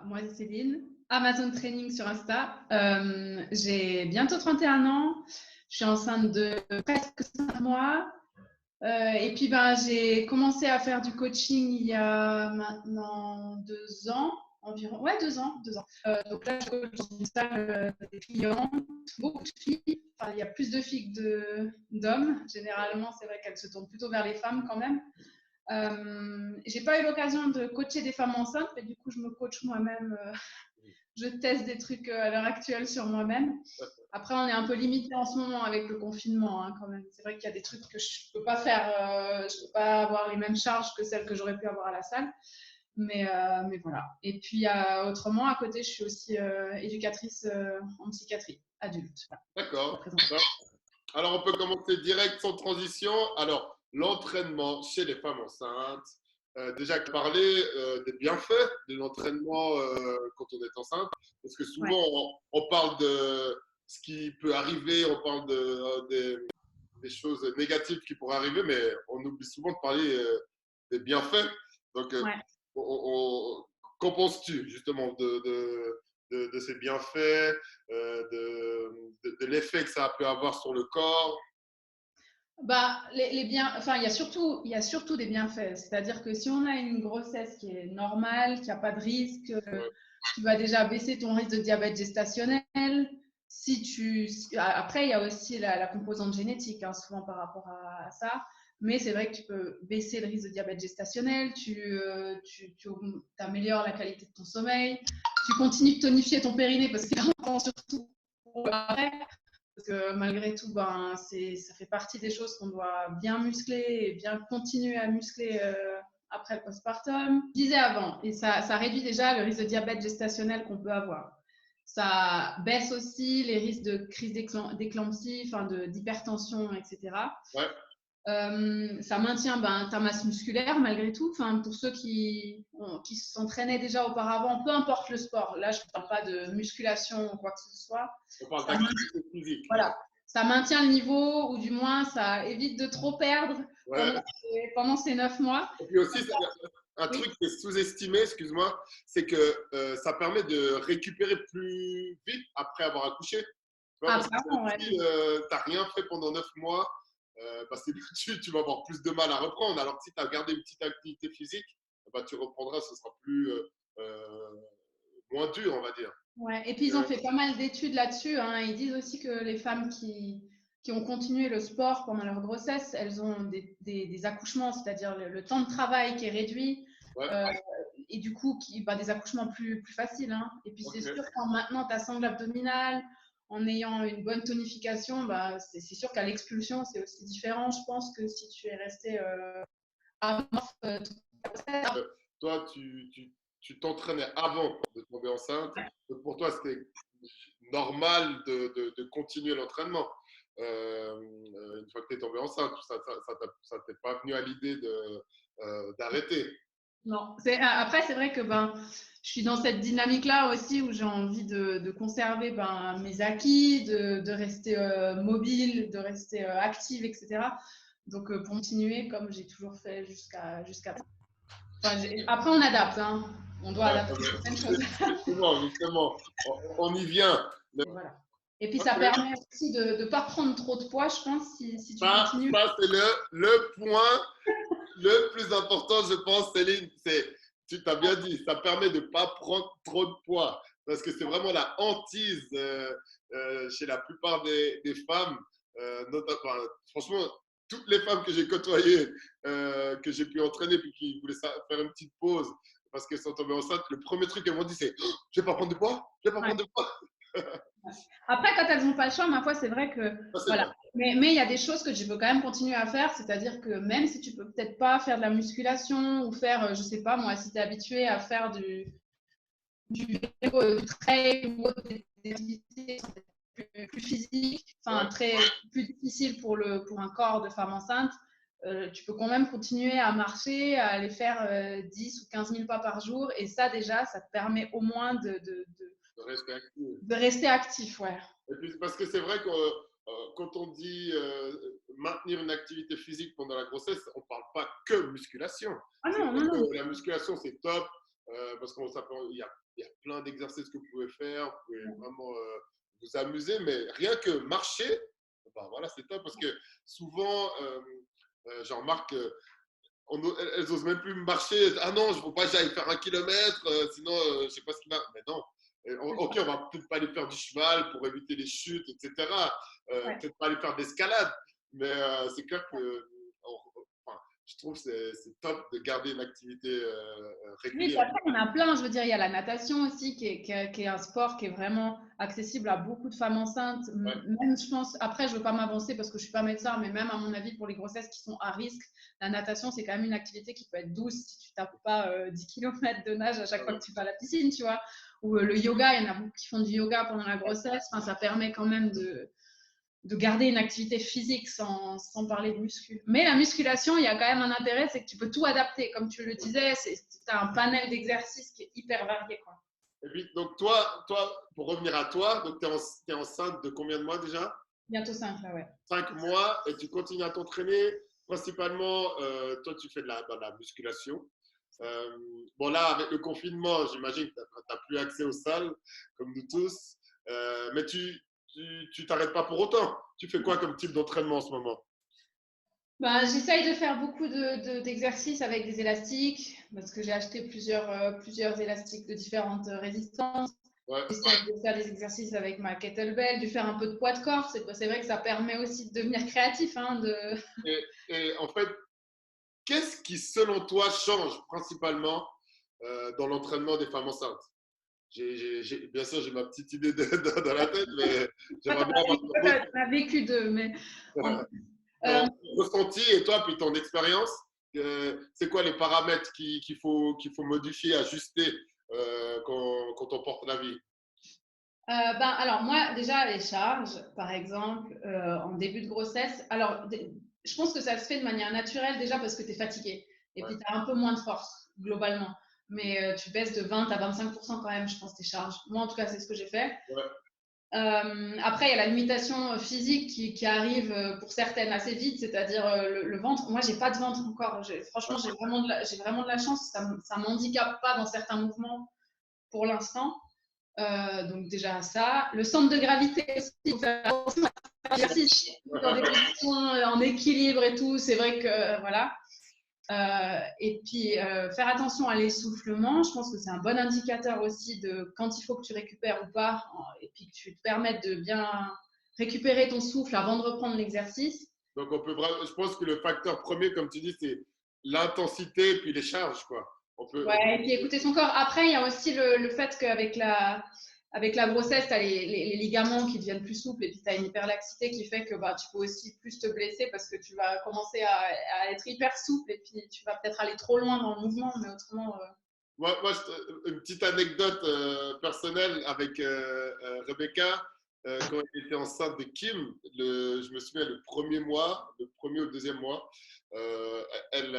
moi c'est Céline, Amazon Training sur Insta. J'ai bientôt 31 ans. Je suis enceinte de presque 5 mois. Et puis, j'ai commencé à faire du coaching il y a maintenant 2 ans environ. Ouais, 2 ans. Donc là, je coach dans une salle des clients, beaucoup de filles. Enfin, il y a plus de filles que d'hommes. Généralement, c'est vrai qu'elles se tournent plutôt vers les femmes quand même. J'ai pas eu l'occasion de coacher des femmes enceintes, mais du coup, je me coach moi-même. Je teste des trucs à l'heure actuelle sur moi-même. Après, on est un peu limité en ce moment avec le confinement, hein, quand même. C'est vrai qu'il y a des trucs que je peux pas faire. Je peux pas avoir les mêmes charges que celles que j'aurais pu avoir à la salle. Mais voilà. Et puis, autrement, à côté, je suis aussi éducatrice en psychiatrie adulte. D'accord. Alors, on peut commencer direct sans transition. Alors, l'entraînement chez les femmes enceintes. Déjà, parler des bienfaits de l'entraînement quand on est enceinte. Parce que souvent, Ouais. on parle de ce qui peut arriver, on parle des choses négatives qui pourraient arriver, mais on oublie souvent de parler des bienfaits. Donc, Ouais. qu'en penses-tu justement de ces bienfaits, de l'effet que ça peut avoir sur le corps? Enfin, il y a surtout des bienfaits. C'est-à-dire que si on a une grossesse qui est normale, qu'il n'y a pas de risque, Ouais. tu vas déjà baisser ton risque de diabète gestationnel. Après, il y a aussi la composante génétique, hein, souvent par rapport à ça. Mais c'est vrai que tu peux baisser le risque de diabète gestationnel, tu améliores la qualité de ton sommeil, tu continues de tonifier ton périnée parce qu'il est important surtout pour après. Parce que malgré tout, ça fait partie des choses qu'on doit bien muscler et bien continuer à muscler après le postpartum. Je disais avant, et ça réduit déjà le risque de diabète gestationnel qu'on peut avoir. Ça baisse aussi les risques de crise d'éclampsie, d'hypertension, etc. Ouais. Ça maintient ta masse musculaire malgré tout. Pour ceux qui s'entraînaient déjà auparavant, peu importe le sport, là je ne parle pas de musculation ou quoi que ce soit. On parle d'activité physique. Voilà, ça maintient le niveau ou du moins ça évite de trop perdre Ouais. pendant ces 9 mois. Et puis aussi, un Oui. truc qui est sous-estimé, excuse-moi, c'est que ça permet de récupérer plus vite après avoir accouché. Tu vois, Ah, parce que pardon, ouais. si tu n'as rien fait pendant 9 mois, tu vas avoir plus de mal à reprendre. Alors que si tu as gardé une petite activité physique, tu reprendras, ce sera euh, moins dur, on va dire. Ouais. Et puis ils ont fait pas mal d'études là-dessus, hein. Ils disent aussi que les femmes qui ont continué le sport pendant leur grossesse, elles ont des accouchements, c'est-à-dire le temps de travail qui est réduit. Ouais. Et du coup, des accouchements plus faciles, hein. Et puis c'est Ok. sûr qu'en maintenant ta sangle abdominale, en ayant une bonne tonification, c'est sûr qu'à l'expulsion, c'est aussi différent, je pense, que si tu es resté avant toute ta grossesse. Toi, tu t'entraînais avant de tomber enceinte. Donc pour toi, c'était normal de continuer l'entraînement. Une fois que tu es tombée enceinte, ça t'est pas venu à l'idée d'arrêter. Non. Après, c'est vrai que je suis dans cette dynamique-là aussi où j'ai envie de conserver mes acquis, de rester mobile, de rester active, etc. Donc, continuer comme j'ai toujours fait jusqu'à. Après, on adapte, hein. On doit Ouais, adapter certaines choses. justement, on y vient. Et voilà. Et puis, ça Ok. permet aussi de ne pas prendre trop de poids, je pense, si tu continues. Ça c'est le point le plus important, je pense, Céline. Tu t'as bien dit, ça permet de ne pas prendre trop de poids. Parce que c'est vraiment la hantise chez la plupart des femmes. Franchement, toutes les femmes que j'ai côtoyées, que j'ai pu entraîner, puis qui voulaient faire une petite pause parce qu'elles sont tombées enceintes, le premier truc qu'elles m'ont dit, c'est oh, je ne vais pas prendre de poids, je ne vais pas Ouais. prendre de poids. Après, quand elles n'ont pas le choix, ma foi, c'est vrai que Ça, c'est voilà. vrai. Mais il y a des choses que tu peux quand même continuer à faire, c'est-à-dire que même si tu peux peut-être pas faire de la musculation ou faire, je sais pas moi, si tu es habitué à faire du vélo, du trail ou des activités plus physiques, Ouais. plus difficiles pour un corps de femme enceinte, tu peux quand même continuer à marcher, à aller faire 10 ou 15 000 pas par jour. Et ça, déjà, ça te permet au moins De rester actif. de rester actif, ouais. Et puis, parce que c'est vrai que quand on dit maintenir une activité physique pendant la grossesse, on ne parle pas que musculation. Ah C'est non, vrai non, non. que la musculation, c'est top parce qu'il y a il y a plein d'exercices que vous pouvez faire, vous pouvez vraiment vous amuser, mais rien que marcher, ben voilà, c'est top parce que souvent, j'en remarque, elles osent même plus marcher. Ah non, je ne veux pas que j'aille faire 1 kilomètre, sinon je ne sais pas ce qui va. Mais non. Ok, on va peut-être pas aller faire du cheval pour éviter les chutes, etc. Peut-être pas aller faire d'escalade, mais c'est clair que enfin, je trouve que c'est top de garder une activité Oui, régulière. après, il y en a plein. Je veux dire, il y a la natation aussi, qui est un sport qui est vraiment accessible à beaucoup de femmes enceintes. Ouais. Même, je pense, après, je ne veux pas m'avancer parce que je ne suis pas médecin, mais même à mon avis, pour les grossesses qui sont à risque, la natation, c'est quand même une activité qui peut être douce si tu ne tapes pas 10 km de nage à chaque fois que tu vas à la piscine, tu vois. Ou le yoga, il y en a beaucoup qui font du yoga pendant la grossesse. Enfin, ça permet quand même de garder une activité physique sans parler de muscu. Mais la musculation, il y a quand même un intérêt, c'est que tu peux tout adapter. Comme tu le disais, tu as un panel d'exercices qui est hyper varié, quoi. Et puis, donc toi, pour revenir à toi, donc tu es enceinte de combien de mois déjà? Bientôt 5, là, ouais. 5 mois, et tu continues à t'entraîner. Principalement, toi, tu fais de la musculation. Bon, là, avec le confinement, j'imagine que tu n'as plus accès aux salles, comme nous tous. Mais tu t'arrêtes pas pour autant. Tu fais quoi comme type d'entraînement en ce moment? Ben, j'essaye de faire beaucoup d'exercices avec des élastiques, parce que j'ai acheté plusieurs élastiques de différentes résistances. Ouais. J'essaie de faire des exercices avec ma kettlebell, de faire un peu de poids de corps. C'est vrai que ça permet aussi de devenir créatif. Hein, Et en fait, qu'est-ce qui, selon toi, change principalement dans l'entraînement des femmes enceintes? Bien sûr, j'ai ma petite idée dans la tête, mais j'aimerais bien avoir Tu as vécu d'eux, mais ton ressenti et toi, puis ton expérience. C'est quoi les paramètres qu'il faut modifier, ajuster quand on porte la vie? Alors moi, déjà, les charges, par exemple, en début de grossesse, alors je pense que ça se fait de manière naturelle déjà parce que tu es fatigué et puis tu as un peu moins de force globalement. Mais tu baisses de 20 à 25% quand même, je pense, tes charges. Moi, en tout cas, c'est ce que j'ai fait. Ouais. Après, il y a la limitation physique qui arrive pour certaines assez vite, c'est-à-dire le ventre. Moi, j'ai pas de ventre encore. Franchement, j'ai vraiment de la chance. Ça m'handicape pas dans certains mouvements pour l'instant. Donc déjà ça. Le centre de gravité aussi, il faut faire attention à l'exercice dans des positions en équilibre et tout. C'est vrai que voilà. Et puis faire attention à l'essoufflement. Je pense que c'est un bon indicateur aussi de quand il faut que tu récupères ou pas, et puis que tu te permettes de bien récupérer ton souffle avant de reprendre l'exercice. Donc, je pense que le facteur premier, comme tu dis, c'est l'intensité et puis les charges, quoi. Ouais, et puis écouter son corps. Après, il y a aussi le fait qu'avec la grossesse, tu as les ligaments qui deviennent plus souples et puis tu as une hyperlaxité qui fait que tu peux aussi plus te blesser parce que tu vas commencer à être hyper souple et puis tu vas peut-être aller trop loin dans le mouvement, mais autrement. Moi, une petite anecdote personnelle avec Rebecca. Quand elle était enceinte de Kim, je me souviens le premier mois, le premier ou le deuxième mois, elle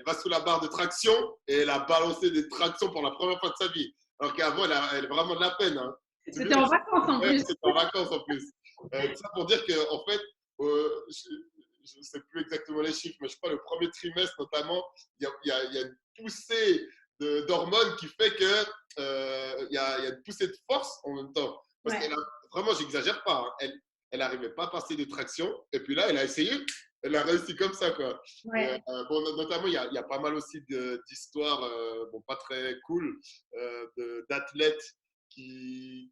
va sous la barre de traction et elle a balancé des tractions pour la première fois de sa vie. Alors qu'avant, elle a vraiment de la peine. Hein. C'était en vacances en plus. C'était en vacances en plus. Tout ça pour dire qu'en fait, je ne sais plus exactement les chiffres, mais je crois le premier trimestre notamment, il y a une poussée d'hormones qui fait que y a une poussée de force en même temps. Parce qu'elle a, vraiment, j'exagère pas, hein, elle n'arrivait pas à passer des tractions. Et puis là, elle a essayé, elle a réussi comme ça, quoi. Ouais. Et, bon, notamment, il y a pas mal aussi d'histoires, bon, pas très cool, d'athlètes qui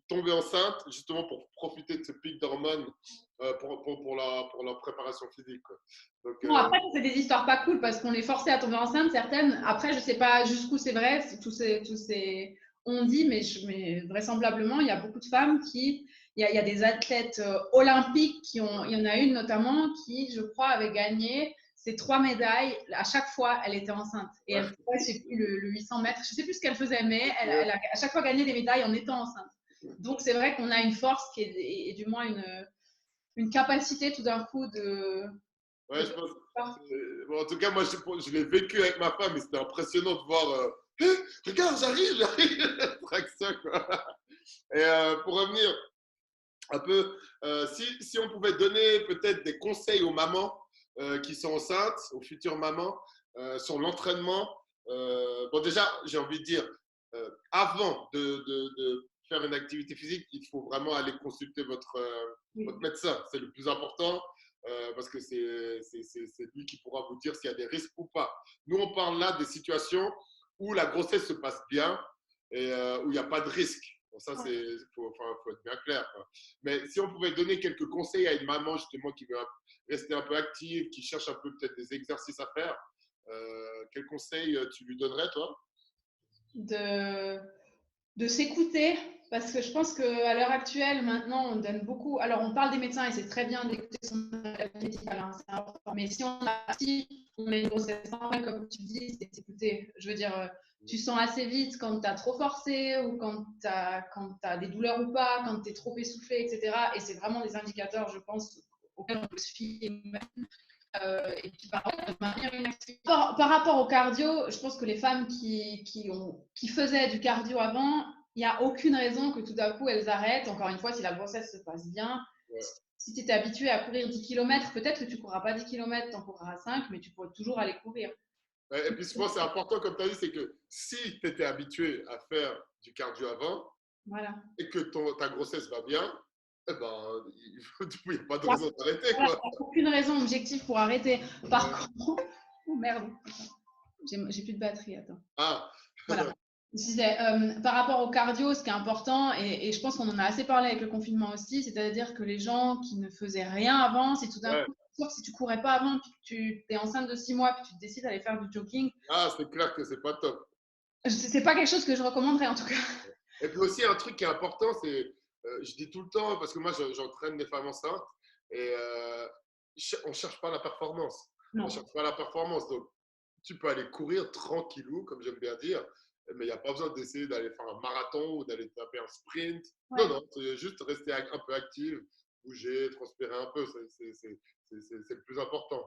tombaient enceintes justement pour profiter de ce pic d'hormones pour leur préparation physique, quoi. Donc, Bon, après, c'est des histoires pas cool parce qu'on les forçait à tomber enceinte, certaines. Après, je sais pas jusqu'où c'est vrai, tous ces on dit, mais vraisemblablement, il y a beaucoup de femmes il y a des athlètes olympiques il y en a une notamment qui, je crois, avait gagné ces 3 médailles. À chaque fois, elle était enceinte. Et elle faisait, je sais plus, le 800 mètres. Je sais plus ce qu'elle faisait, mais elle a à chaque fois gagné des médailles en étant enceinte. Donc, c'est vrai qu'on a une force et du moins une capacité tout d'un coup de. Ouais, je pense. Bon, en tout cas, moi, je l'ai vécu avec ma femme et c'était impressionnant de voir. Regarde, j'arrive! Traction, quoi. Et pour revenir un peu, si on pouvait donner peut-être des conseils aux mamans qui sont enceintes, aux futures mamans, sur l'entraînement. Bon, déjà, j'ai envie de dire, avant de faire une activité physique, il faut vraiment aller consulter votre médecin. C'est le plus important parce que c'est lui qui pourra vous dire s'il y a des risques ou pas. Nous, on parle là des situations où la grossesse se passe bien et où il n'y a pas de risque. Bon, ça, faut être bien clair, quoi. Mais si on pouvait donner quelques conseils à une maman justement qui veut rester un peu active, qui cherche un peu peut-être des exercices à faire, quels conseils tu lui donnerais, toi? de, de s'écouter, parce que je pense qu'à l'heure actuelle, maintenant, on donne beaucoup. Alors, on parle des médecins et c'est très bien d'écouter son avis médical, hein, c'est important. Mais si on a une grossesse normale, comme tu dis, c'est s'écouter. Je veux dire, tu sens assez vite quand tu as trop forcé ou quand tu as des douleurs ou pas, quand tu es trop essoufflé, etc. Et c'est vraiment des indicateurs, je pense, auxquels on peut se fier. Et puis par rapport au cardio, je pense que les femmes qui faisaient du cardio avant, il n'y a aucune raison que tout d'un coup elles arrêtent. Encore une fois, si la grossesse se passe bien, Ouais. si tu étais habitué à courir 10 km, peut-être que tu ne courras pas 10 km, tu en courras 5, mais tu pourrais toujours aller courir. Et puis, je pense que c'est important, comme tu as dit, c'est que si tu étais habitué à faire du cardio avant voilà. et que ta grossesse va bien, eh ben, il n'y a pas de Voilà. raison d'arrêter, Voilà, quoi. aucune raison objective pour arrêter. Par contre, oh merde, j'ai plus de batterie, attends. Ah, Voilà. Je disais, par rapport au cardio, ce qui est important, et je pense qu'on en a assez parlé avec le confinement aussi, c'est-à-dire que les gens qui ne faisaient rien avant, si tout d'un ouais. coup, si tu courais pas avant, puis que tu es enceinte de 6 mois, puis tu décides d'aller faire du jogging, Ah, c'est clair que c'est pas top. c'est pas quelque chose que je recommanderais en tout cas. Et puis aussi, un truc qui est important, c'est, je dis tout le temps, parce que moi, j'entraîne des femmes enceintes, et on ne cherche pas la performance. On ne Non. cherche pas la performance. Donc, tu peux aller courir tranquillou, comme j'aime bien dire, mais il n'y a pas besoin d'essayer d'aller faire un marathon ou d'aller taper un sprint. Ouais. Non, non, c'est juste rester un peu active, bouger, transpirer un peu, c'est le plus important.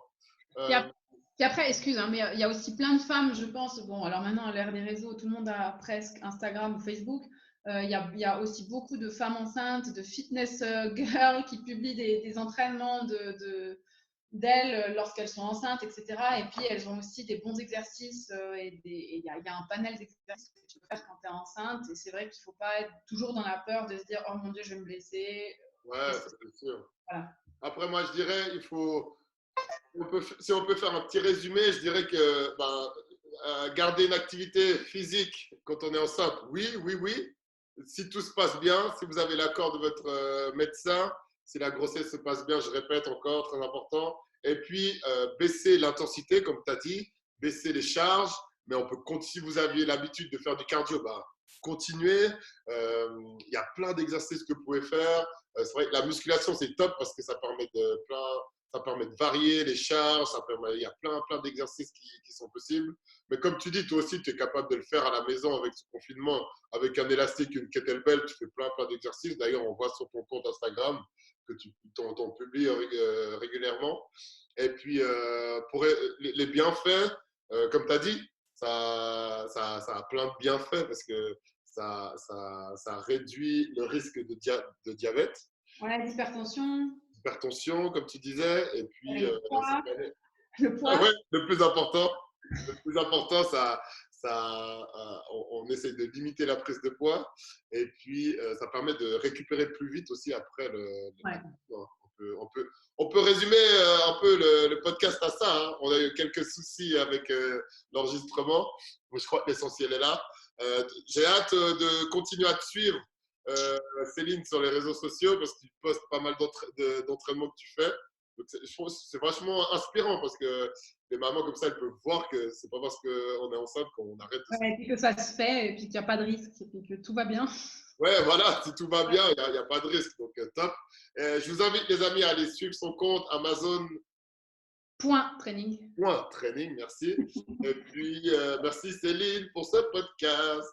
Puis après, excuse, hein, mais il y a aussi plein de femmes, je pense. Bon, alors maintenant, à l'ère des réseaux, tout le monde a presque Instagram ou Facebook. Il y a aussi beaucoup de femmes enceintes, de fitness girls qui publient des entraînements d'elles lorsqu'elles sont enceintes, etc. Et puis, elles ont aussi des bons exercices et il y a un panel d'exercices que tu peux faire quand tu es enceinte. Et c'est vrai qu'il ne faut pas être toujours dans la peur de se dire « Oh mon Dieu, je vais me blesser ». Ouais, c'est sûr. Voilà. Après, moi, je dirais, si on peut faire un petit résumé, je dirais que garder une activité physique quand on est enceinte, oui, oui, oui. Si tout se passe bien, si vous avez l'accord de votre médecin, si la grossesse se passe bien, je répète encore, très important. Et puis, baisser l'intensité, comme tu as dit, baisser les charges. Mais si vous aviez l'habitude de faire du cardio, continuez. Il y a plein d'exercices que vous pouvez faire. C'est vrai que la musculation, c'est top parce que ça permet de varier les charges, il y a plein d'exercices qui sont possibles. Mais comme tu dis, toi aussi, tu es capable de le faire à la maison avec ce confinement, avec un élastique, une kettlebell, tu fais plein d'exercices. D'ailleurs, on voit sur ton compte Instagram que tu t'en publies régulièrement. Et puis, pour les bienfaits, comme tu as dit, ça a plein de bienfaits parce que ça réduit le risque de diabète. Ouais, l'hypertension. Hypertension, comme tu disais, et puis Le poids. Le ah poids. ouais, le plus important, on essaie de limiter la prise de poids, et puis ça permet de récupérer plus vite aussi après Ouais. on peut résumer un peu le podcast à ça, hein. On a eu quelques soucis avec l'enregistrement, mais je crois que l'essentiel est là. J'ai hâte de continuer à te suivre, Céline, sur les réseaux sociaux, parce que tu postes pas mal d'entraînements que tu fais. Donc je trouve que c'est vachement inspirant parce que les mamans comme ça, elles peuvent voir que c'est pas parce qu'on est enceinte qu'on arrête de se... Ouais, et puis que ça se fait, et puis qu'il n'y a pas de risque, et puis que tout va bien. Ouais, voilà, si tout va bien, il n'y a pas de risque. Donc, top. Je vous invite, les amis, à aller suivre son compte Amazon. Training. Training, merci. Et puis, merci Céline pour ce podcast.